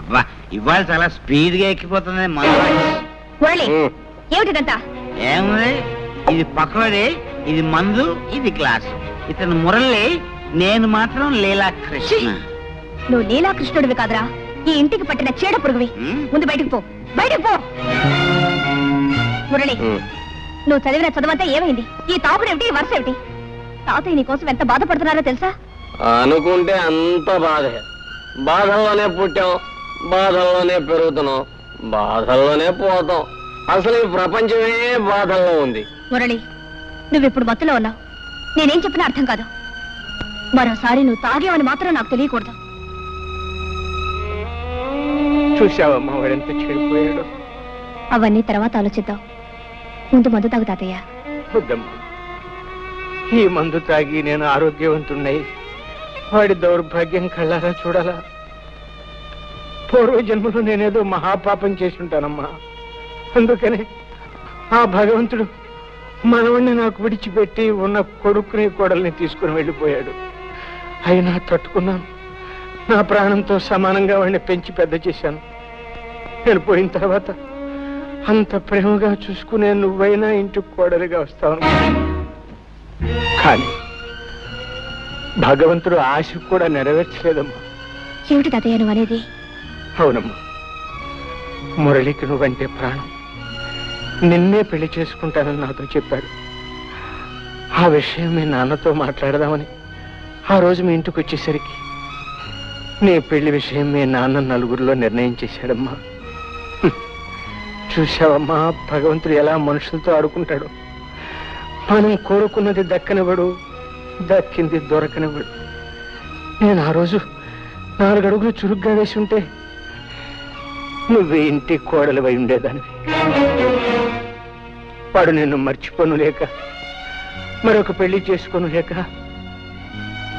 అబ్బా ఇవాళ చాలా స్పీడ్ గా ఎక్కిపోతుంది ఏమిటిదంతా? ఏముంది, ఇది పకోడీ, ఇది మందు, ఇది గ్లాసు. ఇతను మురళి, నేను మాత్రం లీలా కృష్ణ. నువ్వు లీలా కృష్ణుడివి కాదురా, ఈ ఇంటికి పట్టిన చీడ పురుగువి. ముందు బయటకు పో, బయటకు పో. మురళి, నువ్వు చదివిన చదువంతా ఏమైంది? ఈ తాపుడేమిటి, వరుస ఏమిటి? తాతయ్య నీ కోసం ఎంత బాధపడుతున్నారో తెలుసా? అనుకుంటే అంత బాధే. బాధల్లోనే పుట్టాం, బాధల్లోనే పెరుగుతున్నాం, బాధల్లోనే పోతాం. అసలు ఈ ప్రపంచమే బాధల్లో ఉంది. మురళి, నువ్విప్పుడు మత్తులో ఉన్నావు. నేనేం చెప్పినా అర్థం కాదు. మరోసారి నువ్వు తాగేవని మాత్రం నాకు తెలియకూడదు. చూసావమ్మా వాడెంత చెడిపోయాడు. అవన్నీ తర్వాత ఆలోచిద్దాం. ముందు మందు తాగు తాతయ్య. వద్దమ్మా, ఈ మందు తాగి నేను ఆరోగ్యవంతున్నై వాడి దౌర్భాగ్యం కళ్ళారా చూడాలా? పూర్వ జన్మలో నేనేదో మహాపాపం చేసి ఉంటానమ్మా. అందుకనే ఆ భగవంతుడు మనవణ్ణి నాకు విడిచిపెట్టి ఉన్న కొడుకుని కోడల్ని తీసుకుని వెళ్ళిపోయాడు. అయినా తట్టుకున్నాను. నా ప్రాణంతో సమానంగా వాడిని పెంచి పెద్ద చేశాను. నేను పోయిన తర్వాత అంత ప్రేమగా చూసుకునే నువ్వైనా ఇంటికి కోడలిగా వస్తావు. కానీ భగవంతుడు ఆశ కూడా నెరవేర్చలేదమ్మా. ఏమిటి తాతయ్య నువ్వు అనేది? అవునమ్మా, మురళికి నువ్వంటే ప్రాణం. నిన్నే పెళ్లి చేసుకుంటానని నాతో చెప్పాడు. ఆ విషయం మీ నాన్నతో మాట్లాడదామని ఆ రోజు మీ ఇంటికి వచ్చేసరికి నీ పెళ్లి విషయం మీ నాన్న నలుగురిలో నిర్ణయం చేశాడమ్మా. చూశావమ్మా, భగవంతుడు ఎలా మనుషులతో ఆడుకుంటాడు. మనం కోరుకున్నది దక్కనివ్వడు, దక్కింది దొరకనివ్వడు. నేను ఆ రోజు 4 అడుగులు చురుగ్గా వేసి ఉంటే నువ్వే ఇంటి కోడలివై ఉండేదాన్ని. వాడు నిన్ను మర్చిపోను లేక, మరొక పెళ్లి చేసుకోను లేక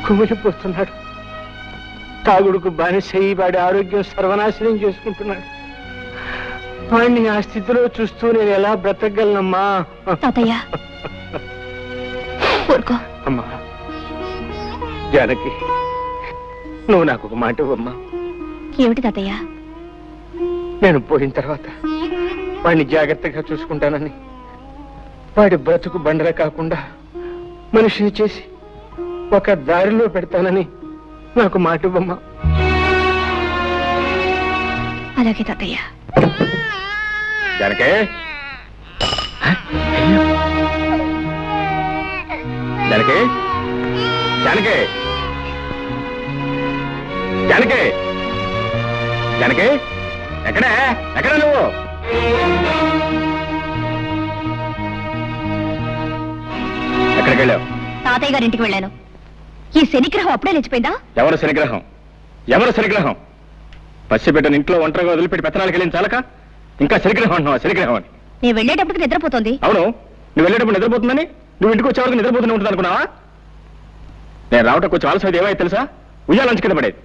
కుమిలిపోతున్నాడు. తాగుడుకు బానిసయి వాడి ఆరోగ్యం సర్వనాశనం చేసుకుంటున్నాడు. వాడిని ఆ స్థితిలో చూస్తూ నేను ఎలా బ్రతకగలనమ్మా? అమ్మా జానకి, నువ్వు నాకు ఒక మాట ఇవ్వమ్మా. ఏమిటి తాతయ్య? నేను పోయిన తర్వాత వాడిని జాగ్రత్తగా చూసుకుంటానని, వాడి బ్రతుకు బండల కాకుండా మనిషిని చేసి ఒక దారిలో పెడతానని నాకు మాట ఇవ్వమ్మా. అలాగే తాతయ్య. జానకే, జానకే, జానకే, జానకే, జానకే, ఎక్కడా ఎక్కడ నువ్వు? ఎక్కడికి వెళ్ళావు? తాతయ్య గారింటికి వెళ్ళాను. ఈ శనిగ్రహం అప్పుడే లేచిపోయిందా? ఎవరు శనిగ్రహం? ఎవరు శనిగ్రహం? పసిబిడ్డను ఇంట్లో ఒంటరిగా వదిలిపెట్టి పెత్తనాలకు వెళ్ళిన చాలక ఇంకా శనిగ్రహం అంటున్నావా? శనిగ్రహం అని నేను వెళ్ళేటప్పటికి నిద్రపోతుంది. అవును, నువ్వు వెళ్ళేటప్పుడు నిద్రపోతుందని, నువ్వు ఇంటికి వచ్చే వరకు నిద్రపోతూనే ఉంటుంది అనుకున్నావా? నేను రావటం కొంచెం ఆలస్యం ఏమైతే తెలుసా? ఉయ్యాలంచి కింద పడేది.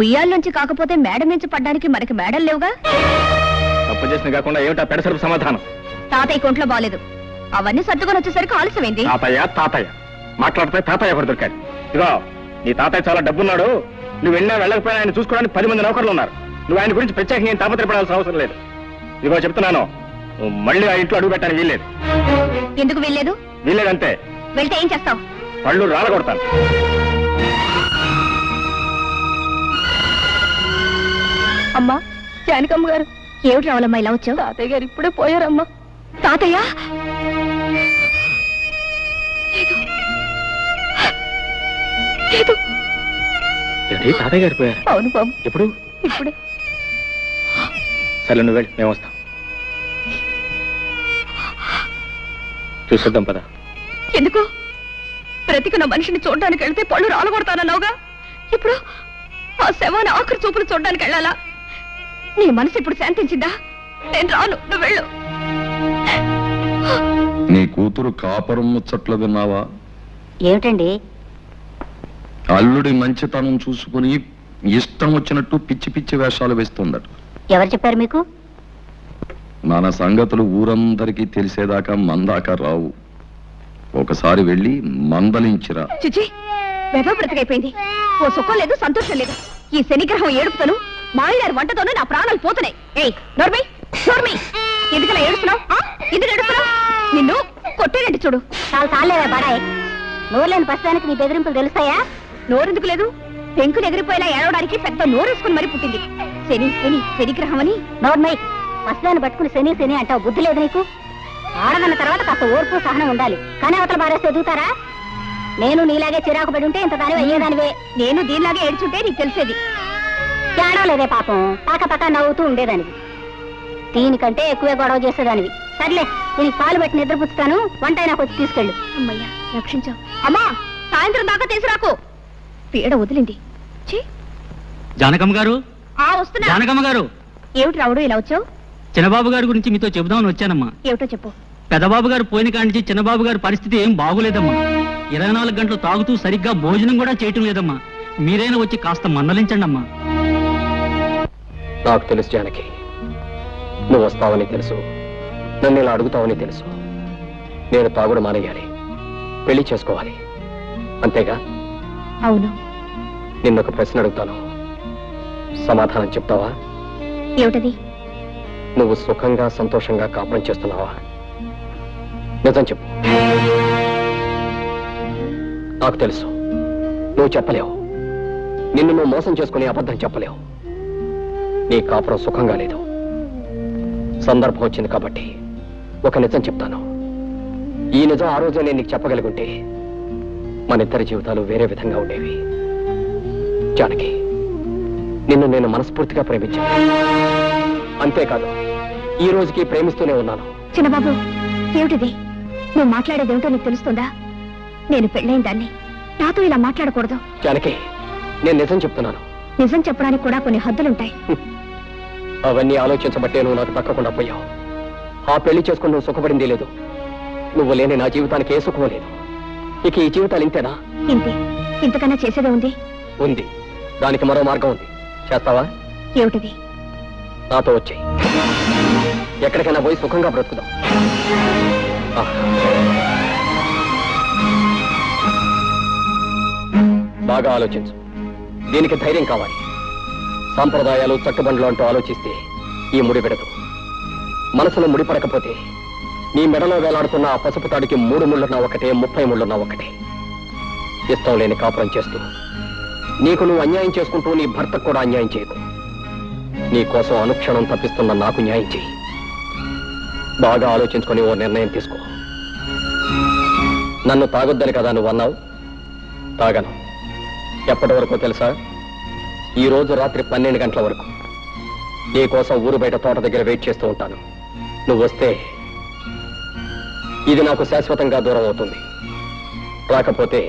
ఉయ్యాల నుంచి కాకపోతే మేడ నుంచి పడ్డానికి మనకి మేడలు లేవుగా. తప్పు చేసిన కాకుండా ఏమిటా పెడసరపు సమాధానం? తాతయ్య కొంట్లో బాలేదు, అవన్నీ సర్దుకొని వచ్చేసరికి ఆలస్యమైంది. తాతయ్య తాతయ్య మాట్లాడితే తాతయ్య ఒకటి దొరికాడు. ఇదిగో, నీ తాతయ్య చాలా డబ్బున్నాడు. నువ్వు వెళ్ళినా వెళ్ళకపోయినా ఆయన చూసుకోవడానికి 10 మంది నౌకర్లు ఉన్నారు. నువ్వు ఆయన గురించి ప్రత్యేకంగా ఏం తాపత్రపడాల్సిన అవసరం లేదు. ఇదిగో చెప్తున్నాను, మళ్ళీ ఆ ఇంట్లో అడుగు పెట్టడానికి వీల్లేదు. ఎందుకు వీల్లేదు? వీల్లేదంతే. వెళ్తే ఏం చేస్తావు? పళ్ళు రాలగొడతాను. అమ్మా, జానకమ్మ గారు. ఏమిటి రావాలమ్మా ఇలా వచ్చావు? తాతయ్య గారు ఇప్పుడే పోయారమ్మా. తాతయ్య? తాతయ్య గారు పోయారు? అవును బాబు. ఎప్పుడు? ఇప్పుడే. సరే నువ్వు వెళ్ళి, మేము వస్తాం. చూసేద్దాం పద. ఎందుకు? బ్రతికున్న మనిషిని చూడడానికి వెళ్తే పళ్ళు రాలగొడతానన్నావుగా. ఇప్పుడు ఆ శవాన్ని ఆఖరి చూపులు చూడడానికి వెళ్ళాలా? నీ మనసు ఇప్పుడు శాంతించిందా? నేను రాను, నువ్వు వెళ్ళు. నీ కూతురు కాపురం ముచ్చట్లు విన్నావా? ఏమిటండి? అల్లుడి మంచితనం చూసుకుని ఇష్టం వచ్చినట్టు పిచ్చి పిచ్చి వేషాలు వేస్తుందట. ఎవరు చెప్పారు మీకు? మన సంగతులు ఊరందరికీ తెలిసేదాకా మందాక రావు. ఒకసారి వెళ్ళి మందలించిరా. చిచి, వెధవ బ్రతికైపోయింది. ఓ సుఖం లేదు, సంతోషం లేదు. ఈ శనిగ్రహం ఏడుపుతను మావి గారి వంటతోనే నా ప్రాణాలు పోతున్నాయి. ఏయ్ నోర్మై నోర్మై, ఎందుకలా ఏడుస్తున్నావు? ఎందుకు ఏడుస్తున్నావు? నిన్ను కొట్టేనండి చూడు. చాలా సాలేవా బాడాయ్, నోరులేని ప్రస్తుతానికి నీ బెదిరింపులు తెలుస్తాయా? నోరెందుకు లేదు? పెంకులు ఎగిరిపోయేలా ఏడవడానికి పెద్ద నోరేసుకుని మరీ పుట్టింది. శని శని శనిగ్రహం అని. నోర్మై, ప్రస్తుతాన్ని పట్టుకుని శని శని అంటావు, బుద్ధి లేదు నీకు? ఆడదన్న తర్వాత కాస్త ఓర్పు సహనం ఉండాలి, కానీ అవతల బారేస్తే ఎదుగుతారా? నేను నీలాగే చిరాకు పడి ఉంటే ఇంత దానివి అయ్యేదానివే. నేను దీనిలాగే ఏడ్చుంటే నీకు తెలిసేది. ఏడవలేదే పాపం, పక్క నవ్వుతూ ఉండేదానివి. దీనికంటే ఎక్కువే గొడవ చేసేదానివి. సర్లే, దీనికి పాలు పెట్టి నిద్రపుచ్చుతాను, వంట నాకు వచ్చి తీసుకెళ్ళు. అమ్మయ్యా రక్షించావు. అమ్మా సాయంత్రం దాకా తీసుకురాకు, పీడ వదిలింది. జానకమ్మ గారు, వస్తున్నా. జానకమ్మ గారు, ఏమిటి రావుడు ఇలా వచ్చావు? చిన్నబాబు గారి గురించి మీతో చెబుదామని వచ్చానమ్మా. ఏమిటో చెప్పు. పెదబాబు గారు పోయిన కాడి నుంచి చిన్నబాబు గారి పరిస్థితి ఏం బాగోలేదమ్మా. 24 గంటలు తాగుతూ సరిగ్గా భోజనం కూడా చేయటం లేదమ్మా. మీరైనా వచ్చి కాస్త మందలించండి అమ్మా. నాకు తెలుసు జానకి, నువ్వు వస్తావని తెలుసు, నన్ను ఇలా అడుగుతావని తెలుసు. నేను తాగుడు మానేయాలి, పెళ్లి చేసుకోవాలి, అంతేగా? అవును. నిన్నొక ప్రశ్న అడుగుతాను, సమాధానం చెప్తావా? ఏమిటది? నువ్వు సుఖంగా సంతోషంగా కాపురం చేస్తున్నావా? నిజం చెప్పు. నాకు తెలుసు నువ్వు చెప్పలేవు, నిన్ను నువ్వు మోసం చేసుకుని అబద్ధం చెప్పలేవు. నీ కాపురం సుఖంగా లేదు. సందర్భం వచ్చింది కాబట్టి ఒక నిజం చెప్తాను. ఈ నిజం ఆ రోజే నేను నీకు చెప్పగలిగుంటే మన ఇద్దరి జీవితాలు వేరే విధంగా ఉండేవి. జానకి, నిన్ను నేను మనస్ఫూర్తిగా ప్రేమించాను, అంతేకాదు ఈ రోజుకి ప్రేమిస్తూనే ఉన్నాను. చిన్నబాబు, ఏమిటిది? నువ్వు మాట్లాడేదేమిటో నీకు తెలుస్తుందా? నేను పెళ్ళైన దాన్ని, నాతో ఇలా మాట్లాడకూడదు. జానకి, నేను నిజం చెప్తున్నాను. నిజం చెప్పడానికి కూడా కొన్ని హద్దులుంటాయి. అవన్నీ ఆలోచించబట్టే నువ్వు నాకు తక్కకుండా పోయావు. ఆ పెళ్లి చేసుకుని నువ్వు సుఖపడింది లేదు. నువ్వు లేని నా జీవితానికి ఏ సుఖం లేదు. ఇక ఈ జీవితాలు ఇంతేనా? ఇంతే. ఇంతకన్నా చేసేదే ఉంది? ఉంది. దానికి మరో మార్గం ఉంది. చేస్తావా? ఏమిటిది? నాతో వచ్చేయి, ఎక్కడికైనా పోయి సుఖంగా బ్రతుకుదాం. బాగా ఆలోచించు. దీనికి ధైర్యం కావాలి. సాంప్రదాయాలు చట్టుబండ్లు అంటూ ఆలోచిస్తే ఈ ముడి విడదు. మనసులో ముడిపడకపోతే నీ మెడలో వేలాడుతున్న ఆ పసుపు తాడికి 3 ముళ్ళున్నా ఒకటే, 30 ముళ్ళున్నా ఒకటే. ఇష్టం లేని కాపురం చేస్తూ నీకు నువ్వు అన్యాయం చేసుకుంటూ నీ భర్తకు కూడా అన్యాయం చేయకు. నీ కోసం అనుక్షణం తప్పిస్తున్న నాకు న్యాయం చేయి. బాగా ఆలోచించుకొని ఓ నిర్ణయం తీసుకో. నన్ను తాగొద్దని కదా నువ్వు అన్నావు. తాగను. ఎప్పటి వరకు తెలుసా? ఈ రోజు రాత్రి 12 గంటల వరకు నీ కోసం ఊరు బయట తోట దగ్గర వెయిట్ చేస్తూ ఉంటాను. నువ్వు వస్తే ఇది నాకు శాశ్వతంగా దూరం అవుతుంది. రాకపోతే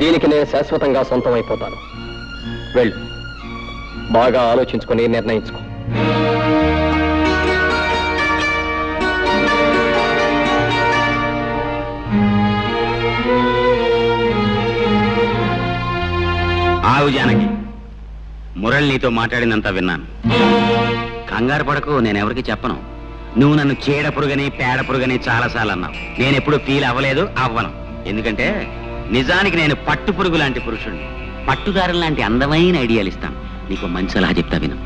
దీనికి నేను శాశ్వతంగా సొంతం అయిపోతాను. వెళ్ళు, బాగా ఆలోచించుకొని నిర్ణయించుకో. ఆగు జానకి, మురళి నీతో మాట్లాడినంత విన్నాను. కంగారు పడకు, నేనెవరికి చెప్పను. నువ్వు నన్ను చీడ పురుగని పేడ పురుగని చాలాసార్లు అన్నావు. నేనెప్పుడు ఫీల్ అవ్వలేదు, అవ్వను. ఎందుకంటే నిజానికి నేను పట్టు పురుగు లాంటి పురుషుణ్ణి. పట్టుదారులు లాంటి అందమైన ఐడియాలు ఇస్తాను. నీకు మంచి సలహా చెప్తా విను.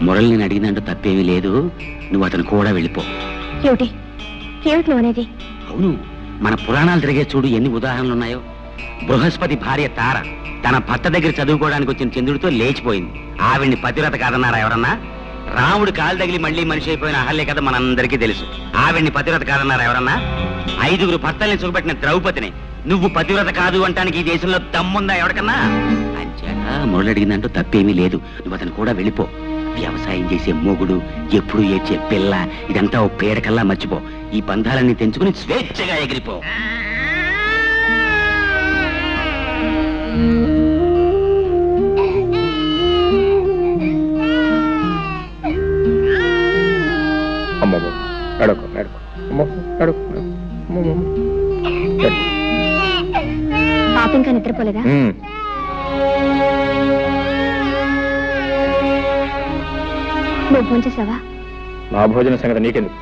మురళి నేను అడిగినంటూ తప్పేమీ లేదు. నువ్వు అతను కూడా వెళ్ళిపో. ఏమిటి ఏమిటి నువ్వు అనేది? అవును, మన పురాణాలు తిరిగే చూడు ఎన్ని ఉదాహరణలు ఉన్నాయో. బృహస్పతి భార్య తార తన భర్త దగ్గర చదువుకోవడానికి వచ్చిన చంద్రుడితో లేచిపోయింది. ఆవిడ్ని పతివ్రత కాదన్నారా ఎవరన్నా? రాముడు కాలు తగిలి మళ్ళీ మనిషి అయిపోయిన అహల్య కథ మనందరికీ తెలుసు. ఆవిడ్ని పతివ్రత కాదన్నారా ఎవరన్నా? 5గురు భర్తల్ని చూపెట్టిన ద్రౌపదిని నువ్వు పతివ్రత కాదు అంటానికి ఈ దేశంలో దమ్ముందా ఎవరికన్నా? అంచేత మురళి అడిగిందంటూ తప్పేమీ లేదు. నువ్వు అతను కూడా వెళ్ళిపో. వ్యవసాయం చేసే మొగుడు, ఎప్పుడు ఏడ్చే పిల్ల, ఇదంతా ఓ పేడకల్లా మర్చిపో. ఈ బంధాలన్నీ తెంచుకుని స్వేచ్ఛగా ఎగిరిపో. అమ్మమ్మ నడుకో నడుకో, అమ్మ నడుకో. పాప ఇంకా నిద్రపోలేదా? నువ్వు ఫోన్ చేసావా? నా భోజన సంగతి నీకెందుకు?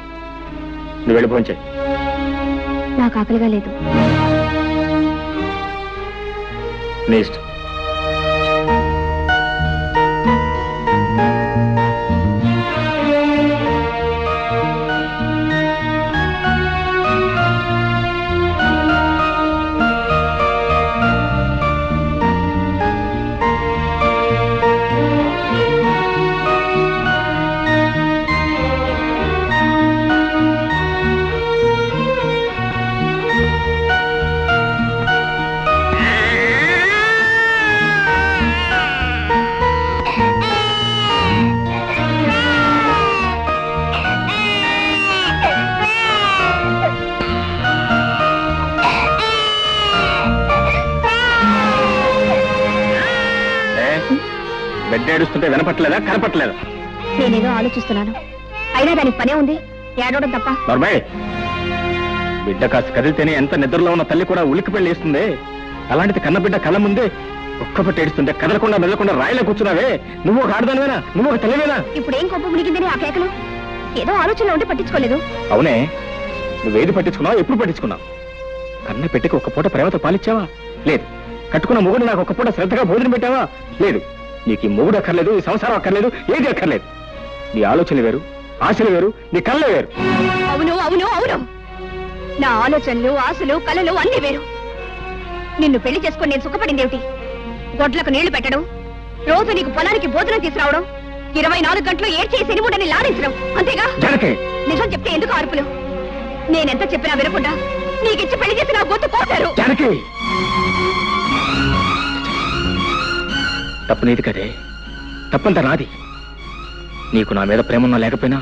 నువ్వు వెళ్ళి భోజనం చేయి. నాకు ఆకలిగా లేదు. నీ ఇష్టం. బిడ్డ ఏడుస్తుంటే వినపట్లేదా కనపట్లేదా? నేనేదో ఆలోచిస్తున్నాను, అయినా దానికి పనే ఉంది ఏడవడం తప్ప. నర్మయ్, బిడ్డ కాస్త కదిలితేనే ఎంత నిద్రలో ఉన్న తల్లి కూడా ఉలిక్కి పెళ్లి వేస్తుంది. అలాంటిది కన్న బిడ్డ కళ్ళ ముందే ఒక్కపట్టి ఏడుస్తుంటే కదలకుండా మెదలకుండా రాయిలో కూర్చున్నావే. నువ్వు ఒక ఆడదానివేనా? నువ్వు ఒక తల్లివేనా? ఇప్పుడు ఏం కొప్పు మునిగిందని ఆ కేకలు? ఏదో ఆలోచనలో ఉంటే పట్టించుకోలేదు. అవునే, నువ్వేది పట్టించుకున్నావు? ఎప్పుడు పట్టించుకున్నావు? కన్న పెట్టికి ఒక్క పూట ప్రేమతో పాలిచ్చావా? లేదు. కట్టుకున్న మొగుడు నాకు ఒక్క పూట శ్రద్ధగా భోజనం పెట్టావా? లేదు. నీకు ఈ మొగుడు అక్కర్లేదు, ఈ సంసారం అక్కర్లేదు, ఏది అక్కర్లేదు. నీ ఆలోచనలు వేరు, ఆశలు వేరు, నీ కళ్ళే వేరు. అవును అవును అవును, నా ఆలోచనలు ఆశలు కళలు అన్నీ వేరు. నిన్ను పెళ్లి చేసుకొని నేను సుఖపడిందేమిటి? గొడ్లకు నీళ్లు పెట్టడం, రోజు నీకు పొలానికి భోజనం తీసుకురావడం, 24 గంటలు ఏడ్చే శనిముడని లాడించడం, అంతేగా? నిజం చెప్తే ఎందుకు అరుపులు? నేనెంత చెప్పినా వినకుండా నీకిచ్చి పెళ్లి చేసి నా గొంతు కోసారు. తప్పు నీది కదే, తప్పంతా నాది. నీకు నా మీద ప్రేమ ఉన్నా లేకపోయినా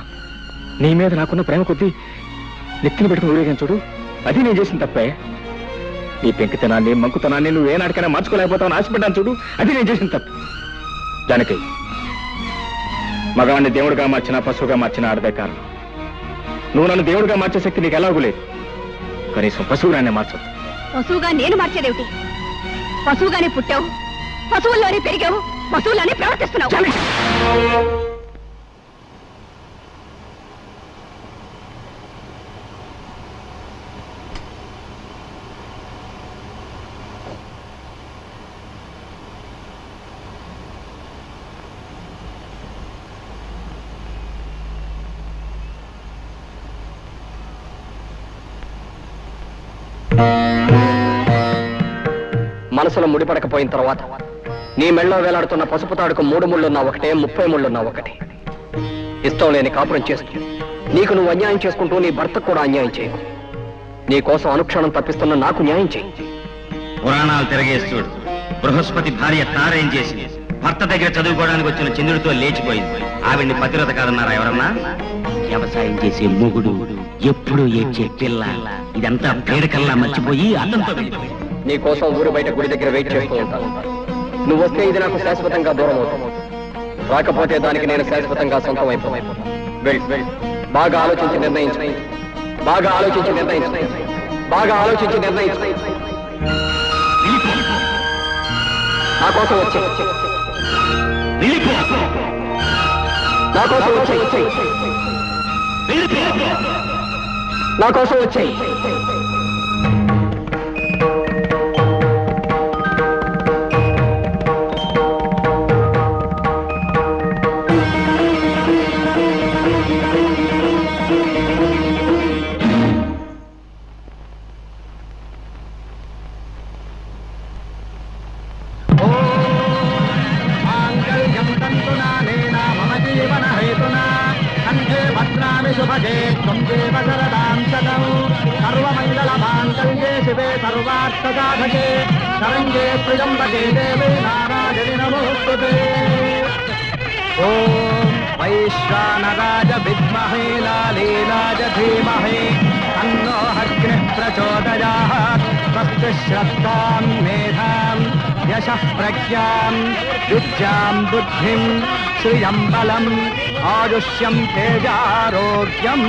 నీ మీద నాకున్న ప్రేమ కొద్దీ నెత్తిని పెట్టుకుని ఊరేగాను చూడు, అది నేను చేసిన తప్పే. నీ పెంకితనాన్ని మంకుతనాన్ని నువ్వు ఏనాటికైనా మార్చుకోలేకపోతావు ఆశపడ్డాను చూడు, అది నేను చేసిన తప్పు. జానకి, మగవాణ్ణి దేవుడిగా మార్చినా పశువుగా మార్చినా ఆడదే కారణం. నువ్వు నన్ను దేవుడిగా మార్చే శక్తి నీకు ఎలాగూ లేదు. కనీసం పశువుగానే మార్చదు. పశువుగా నేను మార్చేదేమిటి? పశువుగానే పుట్టావు, పశువుల్లోనే పెరిగావు, పశువుల్లోనే ప్రవర్తిస్తున్నావు. మనసులో ముడిపడకపోయిన తర్వాత నీ మెళ్ళో వేలాడుతున్న పసుపు తాడుకు 3 ముళ్ళున్నా ఒకటే, 30 ముళ్ళున్నా ఒకటే. ఇష్టం లేని కాపురం చేస్తూ నీకు నువ్వు అన్యాయం చేసుకుంటూ నీ భర్తకు కూడా అన్యాయం చేయకు. నీ కోసం అనుక్షణం తప్పిస్తున్న నాకు న్యాయం చేయి. పురాణాలు తిరగేస్తుడు బృహస్పతి భార్య తారేం చేసింది? భర్త దగ్గర చదువుకోవడానికి వచ్చిన చంద్రుడితో లేచిపోయింది. ఆవిడ్ని పతివ్రత కాదన్నారా ఎవరన్నా? వ్యవసాయం చేసే మొగుడు, ఎప్పుడు ఏడ్చే పిల్ల, ఇదంతా పేడకల్లా మర్చిపోయి అతనితో వెళ్ళిపోయింది. నీ కోసం ఊరు బయట గుడి దగ్గర వెయిట్ చేస్తూ ఉంటాను. నువ్వు వస్తే ఇది నాకు శాశ్వతంగా దూరం అవుతావు, రాకపోతే దానికి నేను శాశ్వతంగా సొంతం అయిపోతాను. బాగా ఆలోచించి నిర్ణయించు, బాగా ఆలోచించి నిర్ణయించు, బాగా ఆలోచించి నిర్ణయించు. నా కోసం వచ్చే, నా కోసం వచ్చే, నా కోసం వచ్చే. సర్వమంగళమాంగళ్యే శివే సర్వార్థసాధకే శరణ్యే త్ర్యంబకే దేవే నారాయణి నమోస్తుతే. ఓం వైశ్వానరాయ విద్మహే లాలీలాయ ధీమహి తన్నో అగ్నిః ప్రచోదయాత్. స్వస్తి శ్రద్ధాం మేధాం యశః ప్రజ్ఞాం విద్యాం బుద్ధిం శ్రియం బలం ఆయుష్యం తేజారోగ్యం.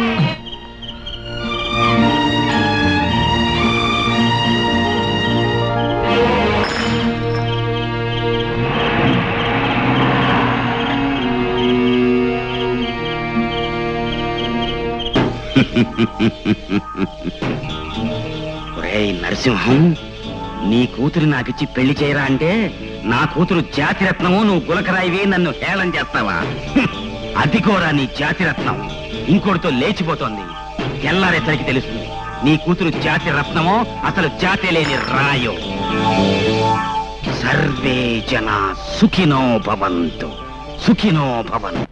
ఒరేయ్ నరసింహం, నీ కూతురు నాకిచ్చి పెళ్లి చేయరా అంటే నా కూతురు జాతిరత్నము, నువ్వు గులకరాయివే నన్ను హేళన చేస్తావా? అది కూడా నీ జాతిరత్నం ఇంకోటితో లేచిపోతోంది. తెల్లారేసరికి తెలుస్తుంది నీ కూతురు జాతి రత్నమో అసలు జాతి లేని రాయో. సర్వే జన సుఖినో భవంతు, సుఖినో భవంతు.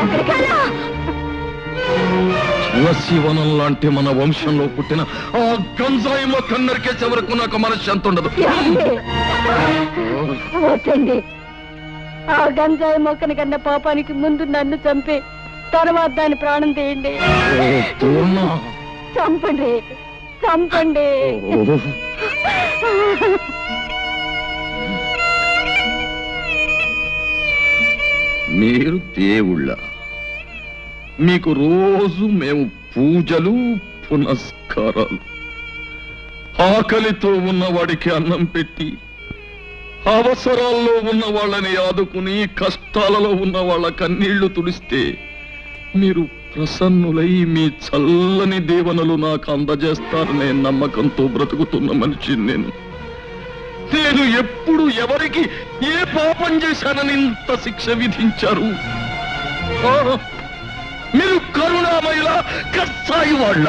అక్కడికన్నా తులసీవనం లాంటి మన వంశంలో పుట్టిన ఆ గంజాయి మొక్క నరికేసే వరకు నాకు మనశ్శాంతి ఉండదు. వద్దండి, ఆ గంజాయి మొక్కని కన్నా పాపానికి ముందు నన్ను చంపి తర్వాత దాని ప్రాణం తీయండి. చంపండి, చంపండి. మీరు దేవుళ్ళ, మీకు రోజు మేము పూజలు పునస్కారాలు, ఆకలితో ఉన్నవాడికి అన్నం పెట్టి, అవసరాల్లో ఉన్న వాళ్ళని ఆదుకుని, కష్టాలలో ఉన్న వాళ్ళ కన్నీళ్లు తుడిస్తే మీరు ప్రసన్నులై మీ చల్లని దీవెనలు నాకు అందజేస్తారనే నమ్మకంతో బ్రతుకుతున్న మనిషిని నేను ఎప్పుడు ఎవరికి ఏ పాపం చేశానని ఇంత శిక్ష విధించారు? మీరు కరుణామయుల కసాయి వాళ్ళ